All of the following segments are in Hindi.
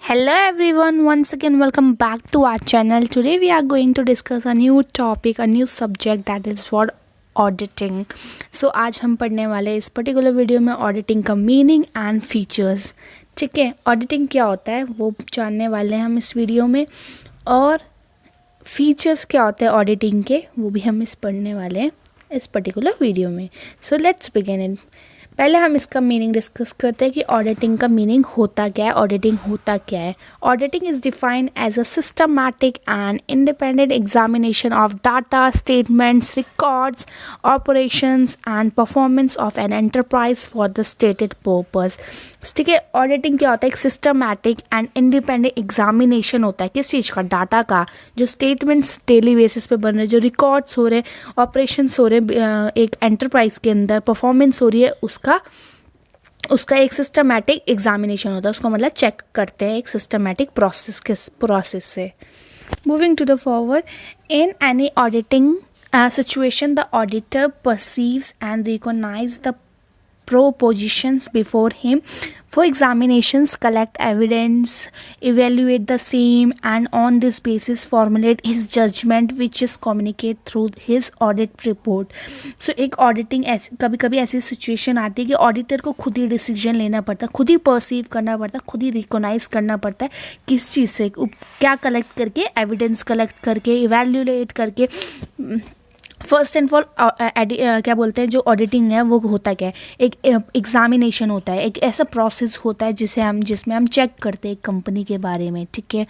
Hello everyone, once again welcome back to our channel. Today we are going to discuss a new topic, a new subject that is for auditing. So आज हम पढ़ने वाले इस पर्टिकुलर वीडियो में ऑडिटिंग का मीनिंग एंड फीचर्स. ठीक है, ऑडिटिंग क्या होता है वो जानने वाले हैं हम इस वीडियो में, और फीचर्स क्या होते हैं ऑडिटिंग के वो भी हम पढ़ने वाले हैं इस पर्टिकुलर वीडियो में. So let's begin it. पहले हम इसका मीनिंग डिस्कस करते हैं कि ऑडिटिंग का मीनिंग होता क्या है, ऑडिटिंग होता क्या है. Auditing is defined as a systematic and independent examination of data, statements, records, operations and performance of an enterprise for the stated purpose. ठीक है, ऑडिटिंग क्या होता है? एक सिस्टमैटिक एंड इंडिपेंडेंट एग्जामिनेशन होता है. किस चीज़ का? डाटा का. जो स्टेटमेंट्स डेली बेसिस पे बन रहे, जो रिकॉर्ड्स हो रहे, ऑपरेशंस हो रहे एक एंटरप्राइज के अंदर, परफॉर्मेंस हो रही है, उसका एक सिस्टमैटिक एग्जामिनेशन होता है. उसको मतलब चेक करते हैं एक सिस्टमैटिक प्रोसेस से. Moving to the forward, in any auditing situation, the auditor perceives and recognizes the propositions before him for examinations, collect evidence, evaluate the same, and on this basis formulate his judgment which is communicated through his audit report. So एक ऑडिटिंग ऐसी कभी कभी ऐसी सिचुएशन आती है कि ऑडिटर को खुद ही डिसीजन लेना पड़ता है, खुद ही परसीव करना पड़ता है, खुद ही रिकॉग्नाइज करना पड़ता है किस चीज़ से क्या कलेक्ट करके, एविडेंस कलेक्ट करके, इवेल्युएट करके. फर्स्ट एंड फॉल क्या बोलते हैं, जो ऑडिटिंग है वो होता क्या है? एक एग्जामिनेशन होता है, एक ऐसा प्रोसेस होता है जिसमें हम चेक करते हैं कंपनी के बारे में. ठीक है,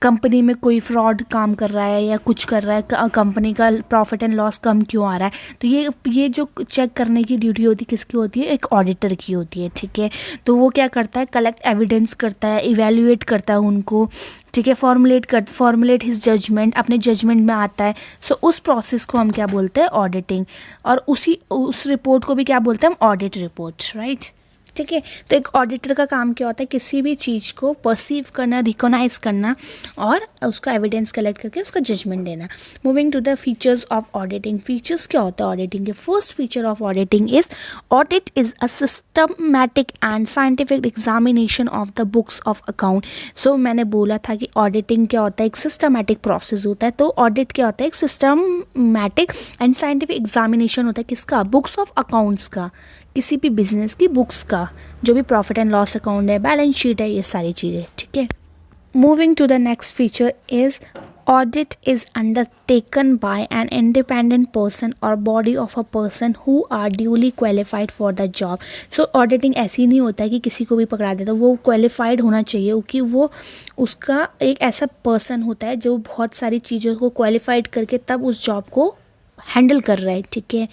कंपनी में कोई फ्रॉड काम कर रहा है या कुछ कर रहा है, कंपनी का प्रॉफिट एंड लॉस कम क्यों आ रहा है, तो ये जो चेक करने की ड्यूटी होती है किसकी होती है? एक ऑडिटर की होती है. ठीक है, तो वो क्या करता है? कलेक्ट एविडेंस करता है, इवेल्युएट करता है उनको. ठीक है, फॉर्मुलेट हिज जजमेंट, अपने जजमेंट में आता है. सो उस प्रोसेस को हम क्या बोलते हैं? ऑडिटिंग. और उस रिपोर्ट को भी क्या बोलते हैं हम? Audit report, right. ठीक है, तो एक ऑडिटर का काम क्या होता है? किसी भी चीज़ को परसीव करना, रिकॉग्नाइज करना और उसका एविडेंस कलेक्ट करके उसका जजमेंट देना. Moving to the features of auditing. Features क्या होता है ऑडिटिंग के? First feature of auditing is audit is a systematic and scientific examination of the books of account. So मैंने बोला था कि ऑडिटिंग क्या होता है? एक सिस्टमैटिक प्रोसेस होता है. तो ऑडिट क्या होता है? एक सिस्टमैटिक एंड साइंटिफिक एग्जामिनेशन होता है किसका? बुक्स ऑफ अकाउंट्स का, किसी भी बिजनेस की बुक्स का, जो भी प्रॉफिट एंड लॉस अकाउंट है, बैलेंस शीट है, ये सारी चीज़ें. ठीक है, moving to the next feature is audit is undertaken by an independent person और body of a person who are duly qualified for the job. So auditing ऐसी नहीं होता है कि किसी को भी पकड़ा देता, वो क्वालिफाइड होना चाहिए क्योंकि वो उसका एक ऐसा पर्सन होता है जो बहुत सारी चीज़ों को क्वालिफाइड करके तब उस जॉब को हैंडल कर रहा है. ठीक है,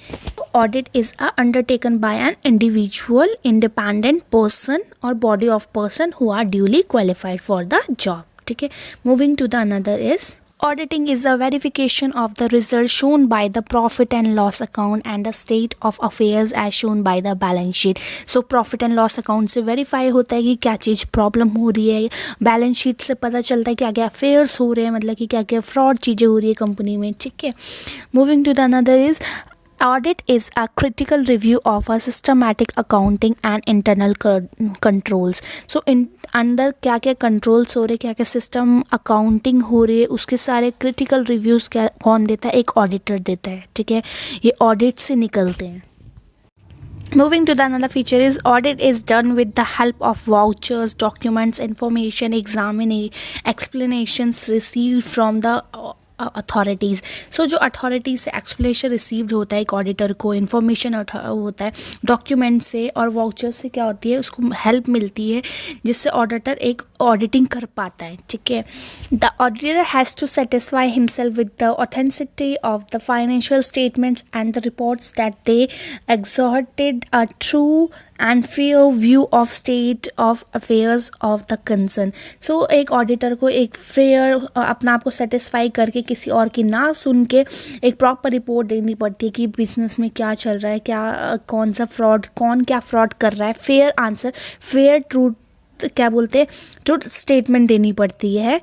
audit is undertaken by an individual independent person और body of person who are duly qualified for the job. ठीक है, moving to the another is auditing is a verification of the result shown by the profit and loss account and the state of affairs as shown by the balance sheet. So profit and loss account से verify होता है कि क्या चीज़ प्रॉब्लम हो रही है, बैलेंस शीट से पता चलता है क्या क्या अफेयर्स हो रहे हैं, मतलब कि क्या क्या फ्रॉड चीज़ें हो रही है कंपनी में. ठीक है, moving to the another is audit is a critical review of a systematic accounting and internal controls. So अंदर क्या क्या कंट्रोल्स हो रहे, क्या क्या सिस्टम अकाउंटिंग हो रही है, उसके सारे क्रिटिकल रिव्यूज़ क्या कौन देता है? एक ऑडिटर देता है. ठीक है, ये ऑडिट से निकलते हैं. Moving to the another feature is audit is done with the help of vouchers, documents, information, explanations received from the authorities. So जो अथॉरिटीज से एक्सप्लेनेशन रिसीव्ड होता है एक ऑडिटर को, इन्फॉर्मेशन होता है डॉक्यूमेंट से और वाउचर से, क्या होती है? उसको हेल्प मिलती है जिससे ऑडिटर एक ऑडिटिंग कर पाता है. ठीक है, the auditor has to satisfy himself with the authenticity of the financial statements and the reports that they exhorted a true and fair view of state of affairs of the concern. So एक ऑडिटर को एक फेयर, अपना आप को सेटिस्फाई करके किसी और की ना सुन के एक प्रॉपर रिपोर्ट देनी पड़ती है कि बिजनेस में क्या चल रहा है, क्या कौन सा फ्रॉड, कौन क्या फ्रॉड कर रहा है. फेयर आंसर, फेयर ट्रूथ क्या बोलते हैं, ट्रूथ स्टेटमेंट देनी पड़ती है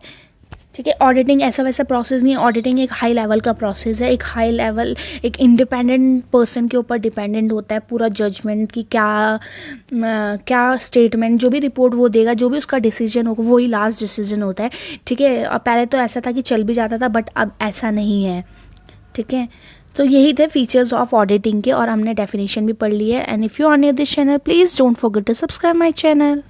ठीक है। ऑडिटिंग ऐसा वैसा प्रोसेस नहीं है, ऑडिटिंग एक हाई लेवल का प्रोसेस है, एक हाई लेवल एक इंडिपेंडेंट पर्सन के ऊपर डिपेंडेंट होता है पूरा जजमेंट की क्या स्टेटमेंट, जो भी रिपोर्ट वो देगा, जो भी उसका डिसीजन होगा वही लास्ट डिसीजन होता है। ठीक है। अब पहले तो ऐसा था कि चल भी जाता था, बट अब ऐसा नहीं है। ठीक है। तो यही थे फीचर्स ऑफ ऑडिटिंग के, और हमने डेफिनेशन भी पढ़ ली है। And if you are new this channel, please don't forget to subscribe my channel.